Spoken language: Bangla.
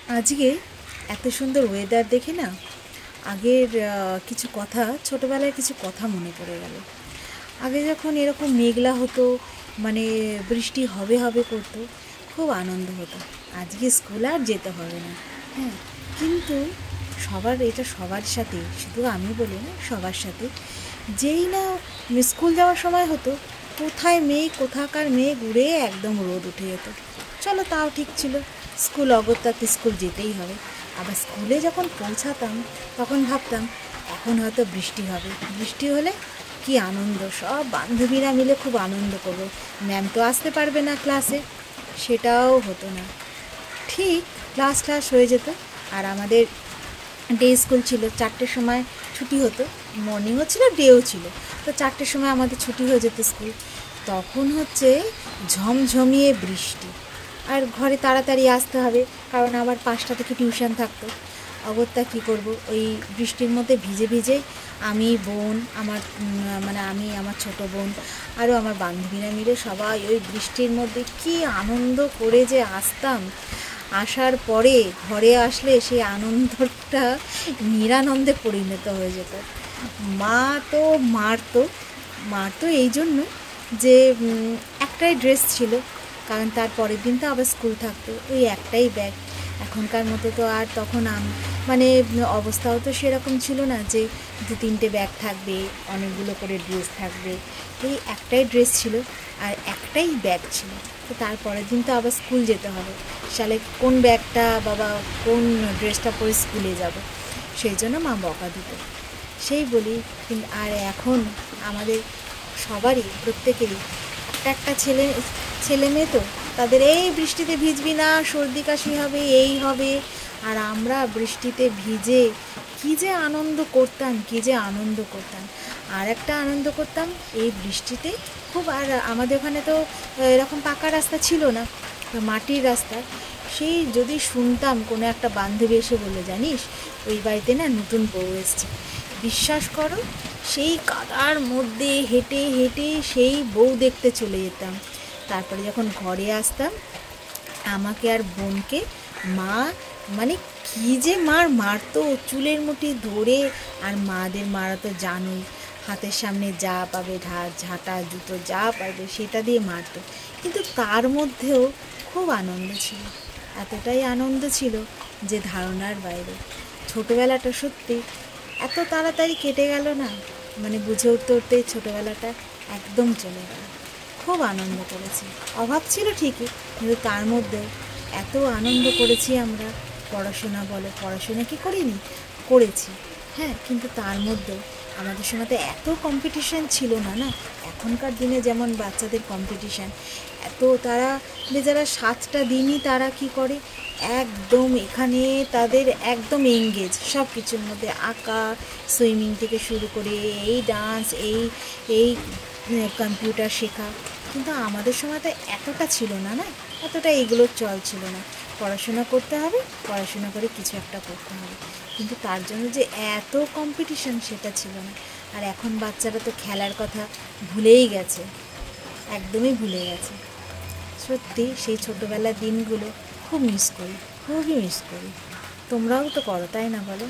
আজকে এত সুন্দর ওয়েদার দেখে না আগের কিছু কথা, ছোটোবেলার কিছু কথা মনে পড়ে গেল। আগে যখন এরকম মেঘলা হতো, মানে বৃষ্টি হবে হবে করতো, খুব আনন্দ হতো। আজকে স্কুল আর যেতে হবে না। হ্যাঁ, কিন্তু সবার সাথে, শুধু আমি বলি না, সবার সাথে যেই না স্কুল যাওয়ার সময় হতো, কোথায় মেঘ, কোথাকার মেঘ উড়ে একদম রোদ উঠে যেত। চলো, তাও ঠিক ছিল, স্কুল অগত্যাতে স্কুল যেতেই হবে। আবার স্কুলে যখন পৌঁছাতাম তখন ভাবতাম এখন হয়তো বৃষ্টি হবে, বৃষ্টি হলে কি আনন্দ, সব বান্ধবীরা মিলে খুব আনন্দ করবো। ম্যাম তো আসতে পারবে না ক্লাসে, সেটাও হতো না। ঠিক ক্লাস হয়ে যেত, আর আমাদের ডে স্কুল ছিল, 4টের সময় ছুটি হতো। মর্নিংও ছিল, ডেও ছিল। তো 4টের সময় আমাদের ছুটি হয়ে যেত স্কুল। তখন হচ্ছে ঝমঝমিয়ে বৃষ্টি, আর ঘরে তাড়াতাড়ি আসতে হবে, কারণ আবার 5টা থেকে টিউশন থাকতো। অগত্যা কী করব, ওই বৃষ্টির মধ্যে ভিজে ভিজে আমি, বোন আমার, আমি, আমার ছোট বোন, আরও আমার বান্ধবীরা মিলে সবাই ওই বৃষ্টির মধ্যে কী আনন্দ করে যে আসতাম। আসার পরে ঘরে আসলে সেই আনন্দটা নিরানন্দে পরিণত হয়ে যেত। মা তো মারতো, মারতো এই জন্য যে একটাই ড্রেস ছিল, কারণ তার পরের দিন তো আবার স্কুল থাকতো, ওই একটাই ব্যাগ। এখনকার মতো তো আর তখন মানে অবস্থাও তো সেরকম ছিল না যে 2-3টে ব্যাগ থাকবে, অনেকগুলো করে ড্রেস থাকবে। এই একটাই ড্রেস ছিল আর একটাই ব্যাগ ছিল। তো তারপরের দিন তো আবার স্কুল যেতে হবে, সালে কোন ব্যাগটা বাবা, কোন ড্রেসটা পরে স্কুলে যাব, সেই জন্য মা বকা দিত। সেই বলি, কিন্তু আর এখন আমাদের সবারই, প্রত্যেকেরই একটা একটা ছেলে মেয়ে, তো তাদের এই বৃষ্টিতে ভিজবি না, সর্দি কাশি হবে, এই হবে। আর আমরা বৃষ্টিতে ভিজে কী যে আনন্দ করতাম, কী যে আনন্দ করতাম। আর একটা আনন্দ করতাম এই বৃষ্টিতে খুব। আর আমাদের ওখানে তো এরকম পাকা রাস্তা ছিল না, মাটির রাস্তা। সেই যদি শুনতাম কোনো একটা বান্ধবী এসে বললো, জানিস ওই বাড়িতে না নতুন বউ এসছে, বিশ্বাস করো সেই কাদার মধ্যে হেঁটে হেঁটে সেই বউ দেখতে চলে যেতাম। তারপরে যখন ঘরে আসতাম, আমাকে আর বোনকে মা, মানে কী যে মারতো, চুলের মুঠি ধরে। আর মাদের মারা তো জানোই, হাতের সামনে যা পাবে, ঝাঁটা জুতো যা পাবে সেটা দিয়ে মারতো। কিন্তু তার মধ্যেও খুব আনন্দ ছিল, এতটাই আনন্দ ছিল যে ধারণার বাইরে। ছোটোবেলাটা সত্যি এত তাড়াতাড়ি কেটে গেল না, মানে বুঝে উঠতে উঠতেই ছোটোবেলাটা একদম চলে গেল। খুব আনন্দ করেছি, অভাব ছিল ঠিকই, কিন্তু তার মধ্যেও এত আনন্দ করেছি আমরা। পড়াশোনা বলো, পড়াশোনা কি করিনি, করেছি, হ্যাঁ, কিন্তু তার মধ্যেও আমাদের সময় তো এত কম্পিটিশান ছিল না, না এখনকার দিনে যেমন বাচ্চাদের কম্পিটিশান এত। তারা বেচারা 7টা দিনই তারা কি করে, একদম এখানে তাদের একদম এঙ্গেজ সব কিছুর মধ্যে, আঁকা, সুইমিং থেকে শুরু করে এই ডান্স, এই কম্পিউটার শেখা। কিন্তু আমাদের সময় তো এতটা ছিল না, না এতটা এগুলোর চল ছিল না। পড়াশোনা করতে হবে, পড়াশোনা করে কিছু একটা করতে হবে, কিন্তু তার জন্য যে এত কম্পিটিশান সেটা ছিল না। আর এখন বাচ্চারা তো খেলার কথা ভুলেই গেছে, একদমই ভুলে গেছে। সত্যি সেই ছোটোবেলার দিনগুলো খুব মিস করি, খুবই মিস করি। তোমরাও তো করো, তাই না বলো?